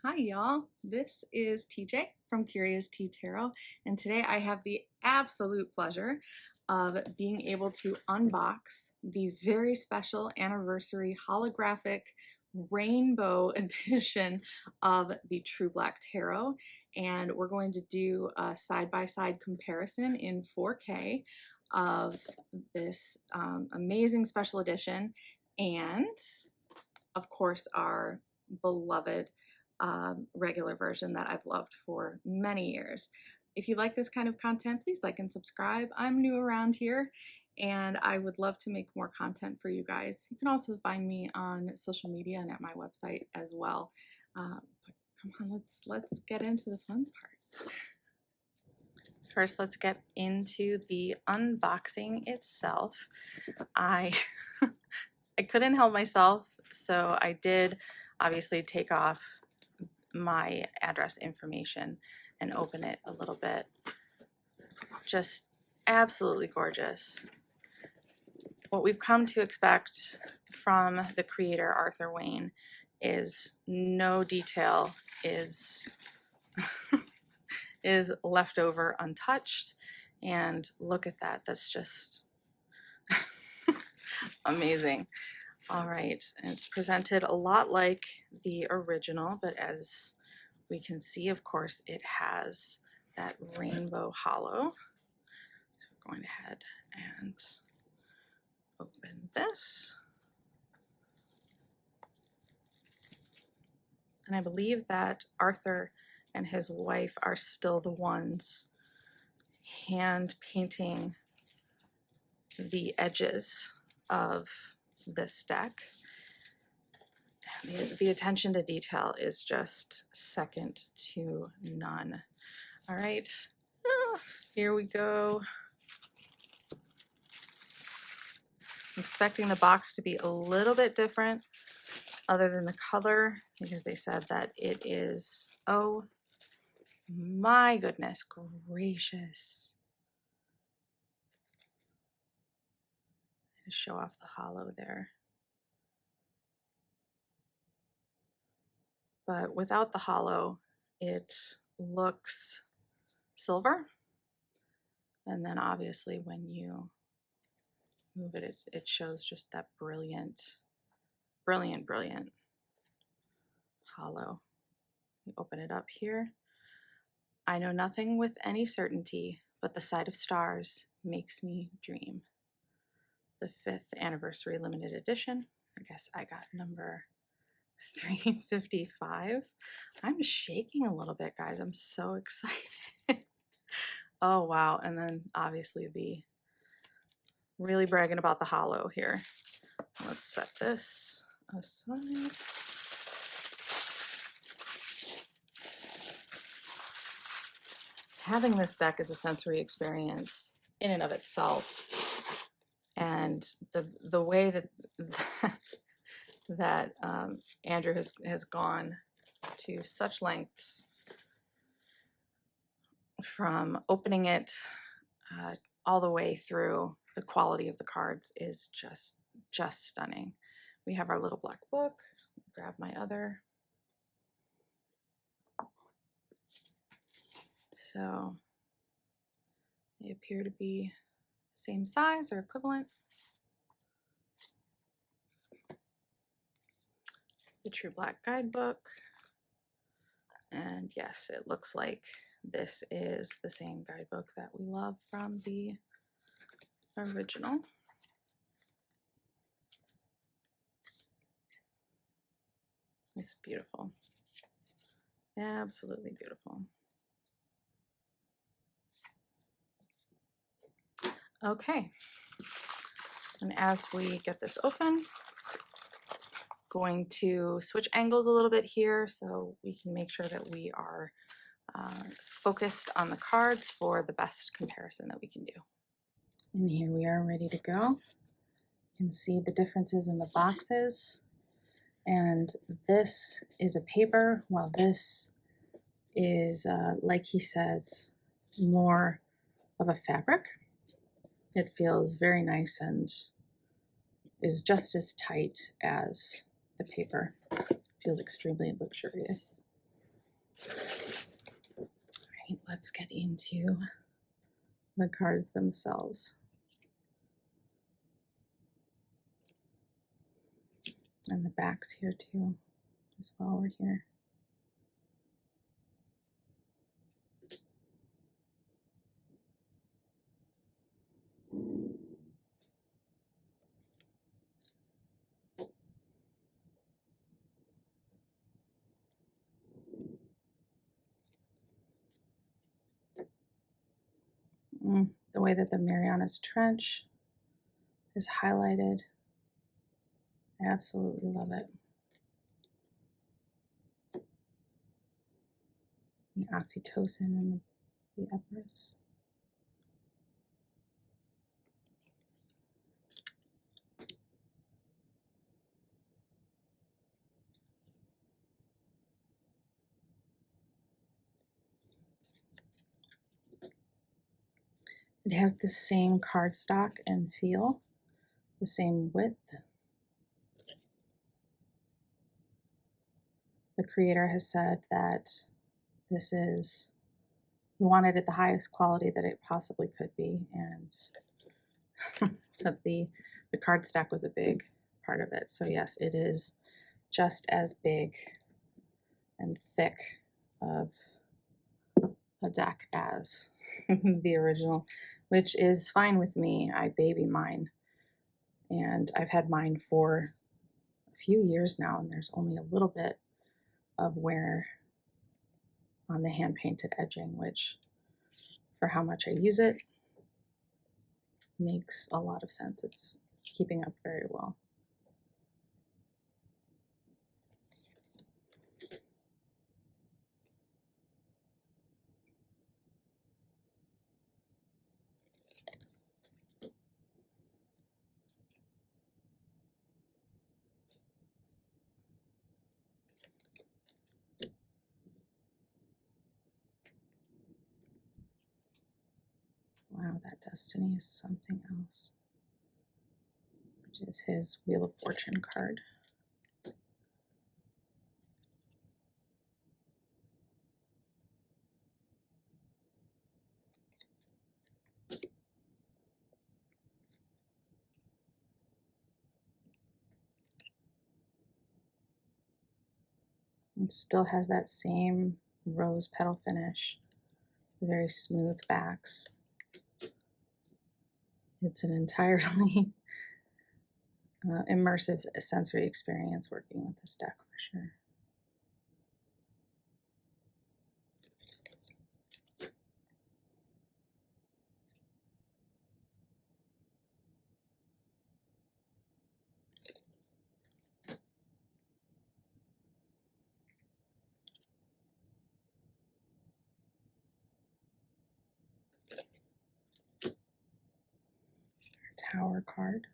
Hi y'all, this is TJ from Curious Tea Tarot, and today I have the absolute pleasure of being able to unbox the very special anniversary holographic rainbow edition of the True Black Tarot. And we're going to do a side-by-side comparison in 4K of this amazing special edition and of course our beloved regular version that I've loved for many years. If you like this kind of content, please like and subscribe. I'm new around here and I would love to make more content for you guys. You can also find me on social media and at my website as well. But come on, let's get into the fun part. First, let's get into the unboxing itself. I couldn't help myself, so I did obviously take off my address information and open it a little bit. Just absolutely gorgeous. What we've come to expect from the creator, Arthur Wang, is no detail is is left over untouched. And look at that, that's just amazing. All right, and it's presented a lot like the original, but as we can see, of course, it has that rainbow hollow. So we're going ahead and open this. And I believe that Arthur and his wife are still the ones hand painting the edges of this deck. The attention to detail is just second to none. All right, here we go. Expecting the box to be a little bit different other than the color, because they said that it is, oh my goodness gracious. Show off the hollow there. But without the hollow, it looks silver. And then obviously when you move it, it shows just that brilliant, brilliant, brilliant hollow. You open it up here. I know nothing with any certainty, but the sight of stars makes me dream. The 5th anniversary limited edition. I guess I got number 355. I'm shaking a little bit, guys. I'm so excited. Oh, wow. And then obviously the really bragging about the hollow here. Let's set this aside. Having this deck is a sensory experience in and of itself. And the way that Andrew has gone to such lengths from opening it all the way through, the quality of the cards is just stunning. We have our little black book. Grab my other. So they appear to be same size or equivalent. The True Black Guidebook. And yes, it looks like this is the same guidebook that we love from the original. It's beautiful. Absolutely beautiful. Okay. And as we get this open, going to switch angles a little bit here so we can make sure that we are focused on the cards for the best comparison that we can do. And here we are ready to go. You can see the differences in the boxes. And this is a paper, while this is, like he says, more of a fabric. It feels very nice and is just as tight as the paper. Feels extremely luxurious. All right, let's get into the cards themselves. And the backs here too, as well over here. The way that the Marianas Trench is highlighted, I absolutely love it. The oxytocin and the Epirus. It has the same cardstock and feel, the same width. The creator has said that this is, he wanted it the highest quality that it possibly could be, and that the cardstock was a big part of it. So yes, it is just as big and thick of a deck as the original, which is fine with me. I baby mine, and I've had mine for a few years now, and there's only a little bit of wear on the hand painted edging, which for how much I use it makes a lot of sense. It's keeping up very well. Wow, that Destiny is something else, which is his Wheel of Fortune card. It still has that same rose petal finish, very smooth backs. It's an entirely immersive sensory experience working with this deck for sure. Tower card.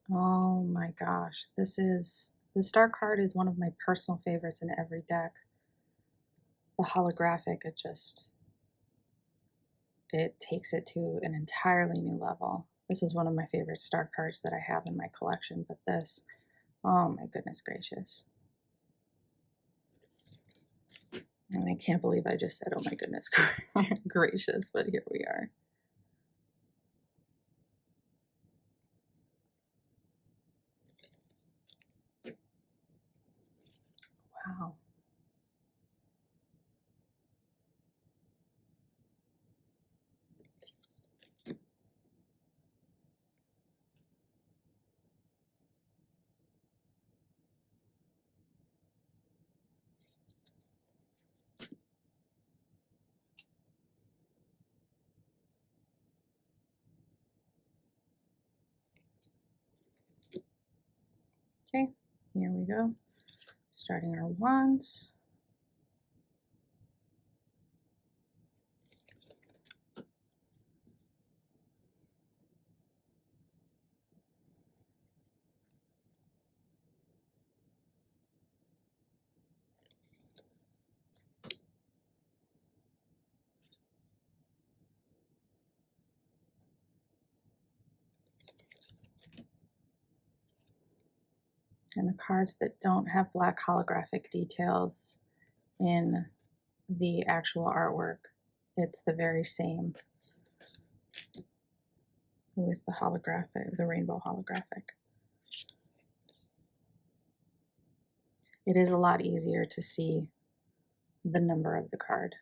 Oh my gosh, this star card is one of my personal favorites in every deck. The holographic, it takes it to an entirely new level. This is one of my favorite star cards that I have in my collection, but this, oh my goodness gracious. And I can't believe I just said, oh my goodness gracious, but here we are. Wow. Okay, here we go. Starting our wands. And the cards that don't have black holographic details in the actual artwork, it's the very same with the holographic, the rainbow holographic. It is a lot easier to see the number of the card.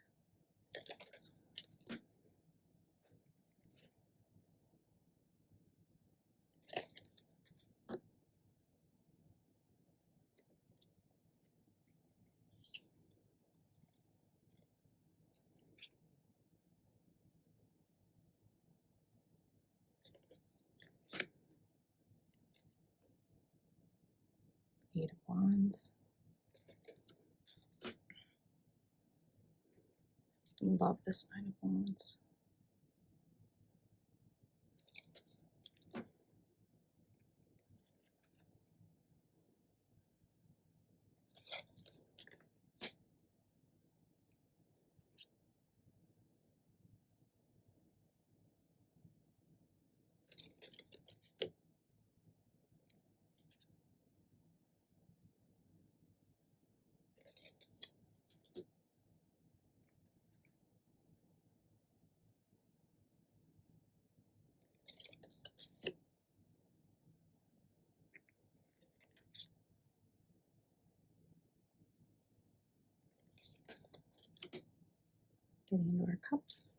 Eight of Wands. Love this Nine of Wands. Getting into our cups.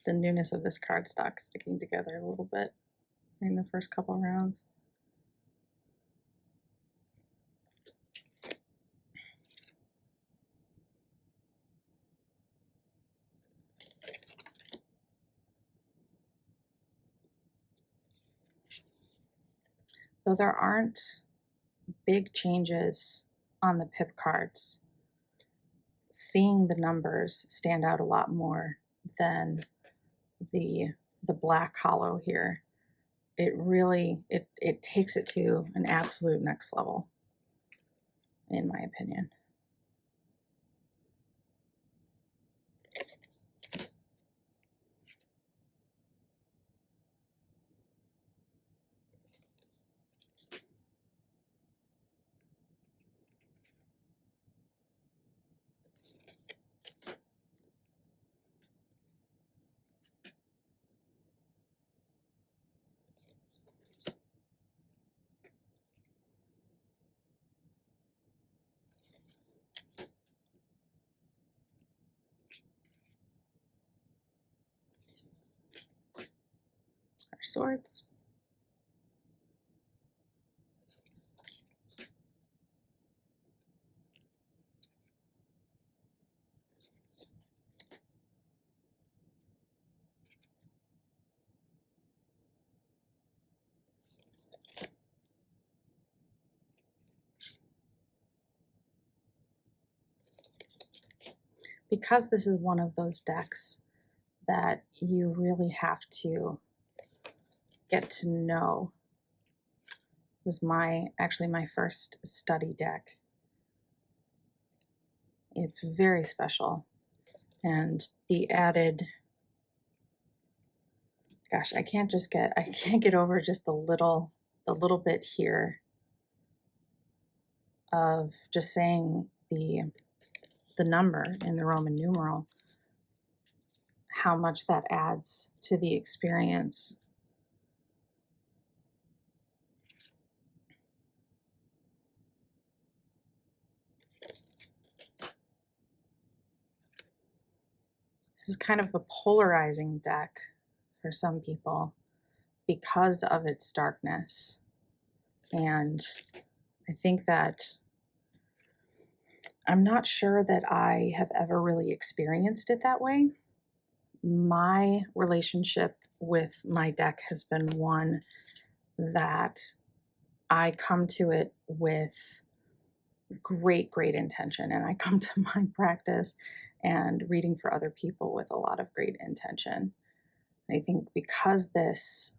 The newness of this cardstock sticking together a little bit in the first couple rounds. Though there aren't big changes on the pip cards, seeing the numbers stand out a lot more than the black hollow here. It really, it takes it to an absolute next level, in my opinion. Our swords. Because this is one of those decks that you really have to get to know, it was actually my first study deck. It's very special, and the added, gosh, I can't get over just the little bit here of just saying the number in the Roman numeral, how much that adds to the experience. This is kind of a polarizing deck for some people because of its darkness. And I think that I'm not sure that I have ever really experienced it that way. My relationship with my deck has been one that I come to it with great intention, and I come to my practice and reading for other people with a lot of great intention. I think because this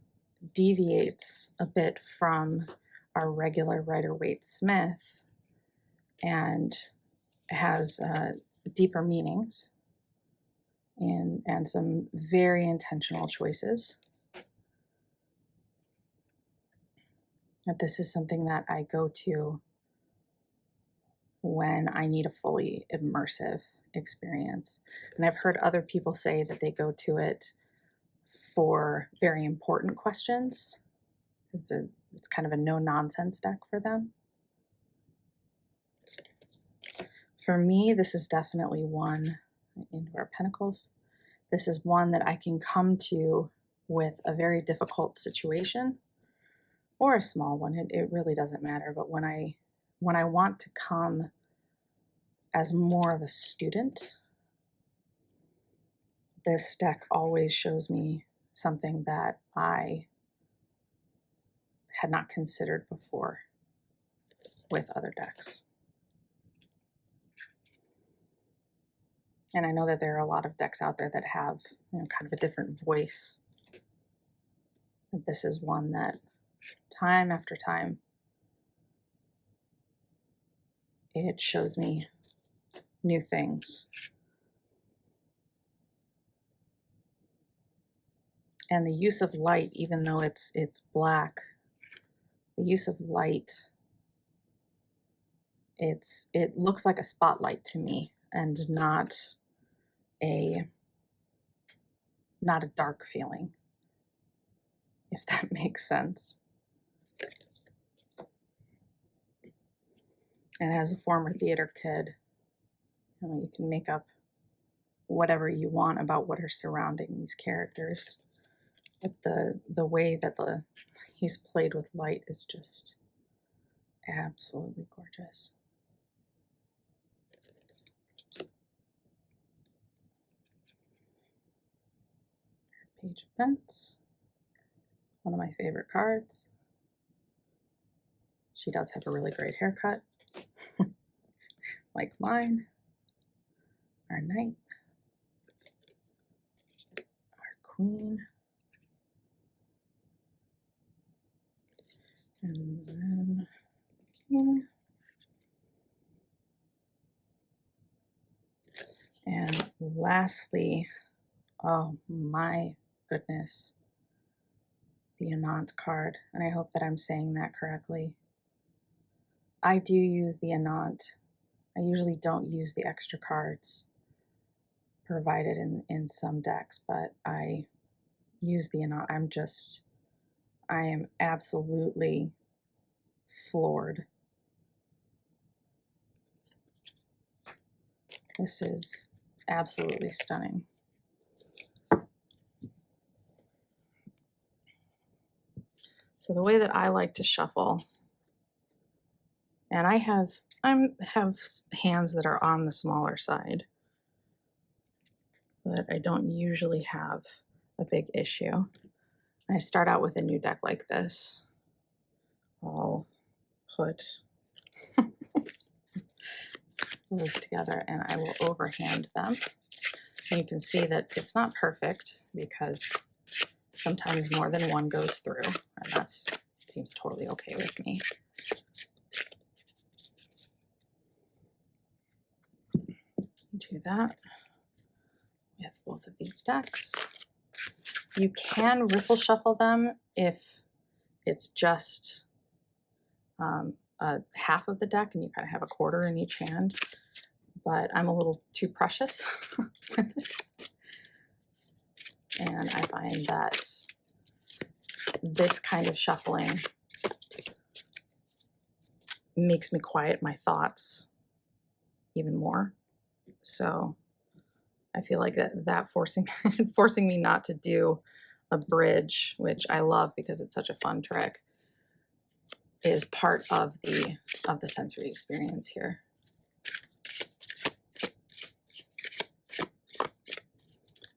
deviates a bit from our regular Rider Waite Smith and has deeper meanings and some very intentional choices, that this is something that I go to when I need a fully immersive experience. And I've heard other people say that they go to it for very important questions. It's kind of a no-nonsense deck for them. For me, this is definitely one, into our pentacles, this is one that I can come to with a very difficult situation or a small one. It really doesn't matter. But when I want to come as more of a student, this deck always shows me something that I had not considered before with other decks. And I know that there are a lot of decks out there that have, kind of a different voice. But this is one that time after time, it shows me new things. And the use of light, even though it's black, the use of light, it looks like a spotlight to me, and not a dark feeling, if that makes sense. And as a former theater kid, you can make up whatever you want about what are surrounding these characters. But the way that he's played with light is just absolutely gorgeous. Page of Pentacles, one of my favorite cards. She does have a really great haircut, like mine. Our Knight, our Queen, and then King. And lastly, oh my goodness, the Anant card. And I hope that I'm saying that correctly. I do use the Anant. I usually don't use the extra cards provided in some decks, but I use the Anant. I am absolutely floored. This is absolutely stunning. So the way that I like to shuffle, and I have hands that are on the smaller side, but I don't usually have a big issue. I start out with a new deck like this. I'll put those together and I will overhand them. And you can see that it's not perfect because sometimes more than one goes through, and that seems totally okay with me. Do that with both of these decks. You can riffle shuffle them if it's just half of the deck and you kind of have a quarter in each hand, but I'm a little too precious with it. And I find that this kind of shuffling makes me quiet my thoughts even more. So I feel like that forcing me not to do a bridge, which I love because it's such a fun trick, is part of the sensory experience here.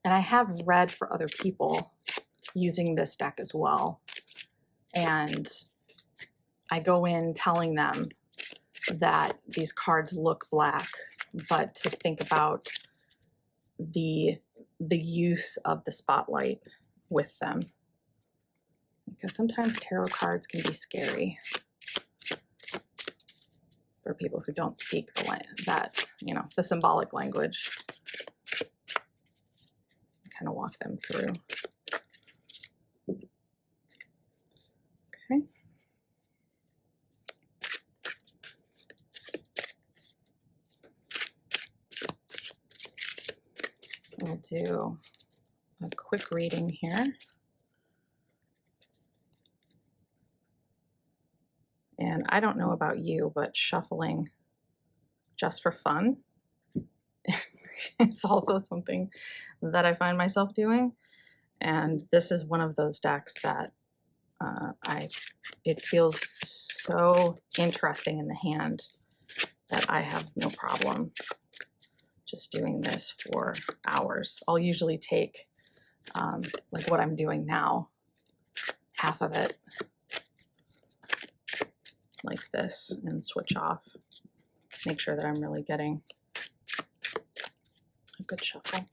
And I have read for other people using this deck as well. And I go in telling them that these cards look black, but to think about the use of the spotlight with them. Because sometimes tarot cards can be scary for people who don't speak the symbolic language. Kind of walk them through. Okay. We'll do a quick reading here. And I don't know about you, but shuffling just for fun is also something that I find myself doing. And this is one of those decks that it feels so interesting in the hand that I have no problem just doing this for hours. I'll usually take, like what I'm doing now, half of it like this and switch off. Make sure that I'm really getting a good shuffle.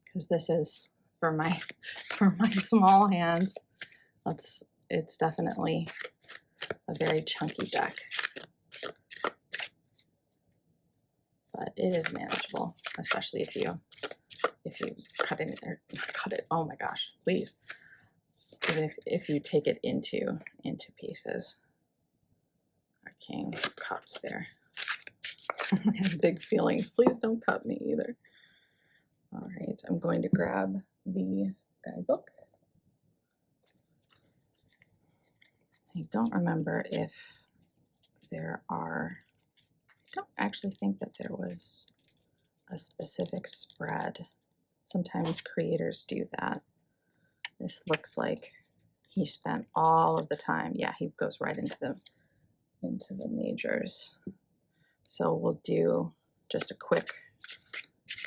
Because this is for my small hands. It's definitely a very chunky deck, but it is manageable, especially if you cut it. Oh my gosh, please! Even if you take it into pieces. Our King of Cups there has big feelings. Please don't cut me either. All right, I'm going to grab the guidebook. I don't remember if there are, I don't actually think that there was a specific spread. Sometimes creators do that. This looks like he spent all of the time. Yeah, he goes right into the majors. So we'll do just a quick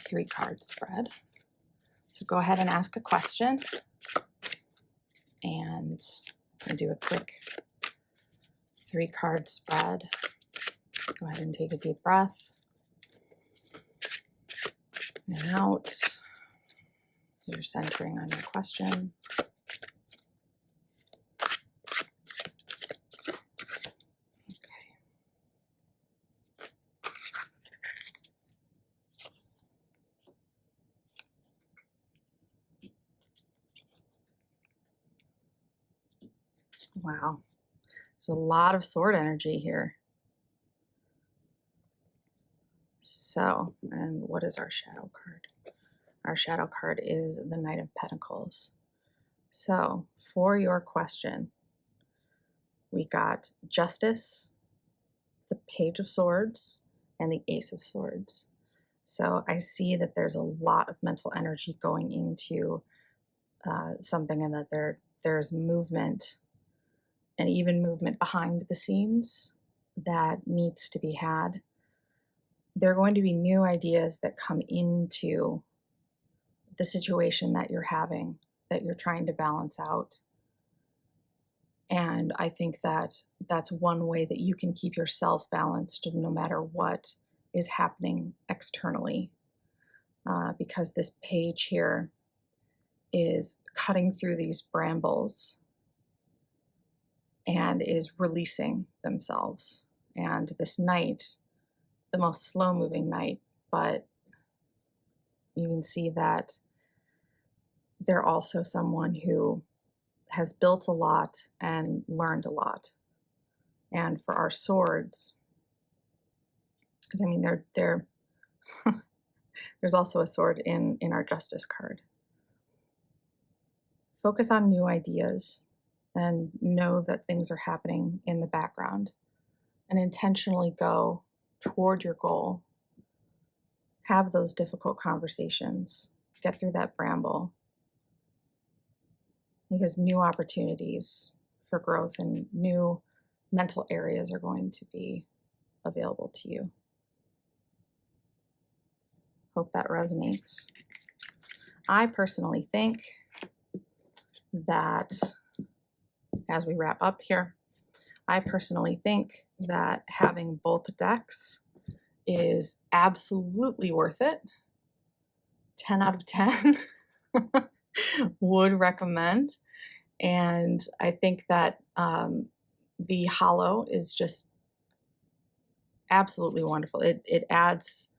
3-card spread. So go ahead and ask a question, and I'll do a quick 3-card spread. Go ahead and take a deep breath. And out. You're centering on your question. Okay. Wow. There's a lot of sword energy here. So, and what is our shadow card? Our shadow card is the Knight of Pentacles. So, for your question, we got Justice, the Page of Swords, and the Ace of Swords. So I see that there's a lot of mental energy going into something, and that there's movement, and even movement behind the scenes that needs to be had. There are going to be new ideas that come into the situation that you're having, that you're trying to balance out. And I think that that's one way that you can keep yourself balanced no matter what is happening externally. Because this page here is cutting through these brambles and is releasing themselves. And this knight, the most slow-moving knight, but you can see that they're also someone who has built a lot and learned a lot. And for our swords, because I mean, they're there's also a sword in our Justice card. Focus on new ideas and know that things are happening in the background, and intentionally go toward your goal. Have those difficult conversations. Get through that bramble, because new opportunities for growth and new mental areas are going to be available to you. Hope that resonates. I personally think that, as we wrap up here, I personally think that having both decks is absolutely worth it. 10 out of 10 would recommend. And I think that the holo is just absolutely wonderful. It adds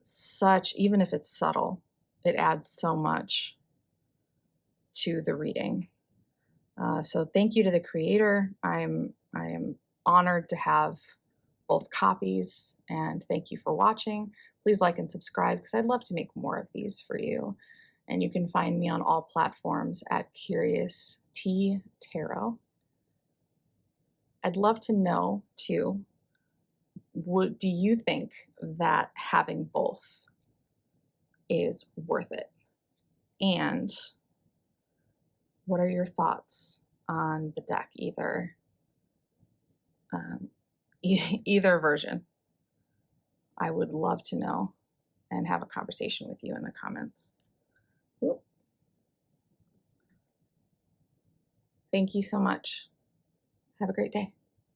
such, even if it's subtle, it adds so much to the reading. So thank you to the creator. I am honored to have both copies, and thank you for watching. Please like and subscribe because I'd love to make more of these for you. And you can find me on all platforms at Curious T Tarot. I'd love to know too, do you think that having both is worth it? And what are your thoughts on the deck, either version? I would love to know and have a conversation with you in the comments. Ooh. Thank you so much. Have a great day.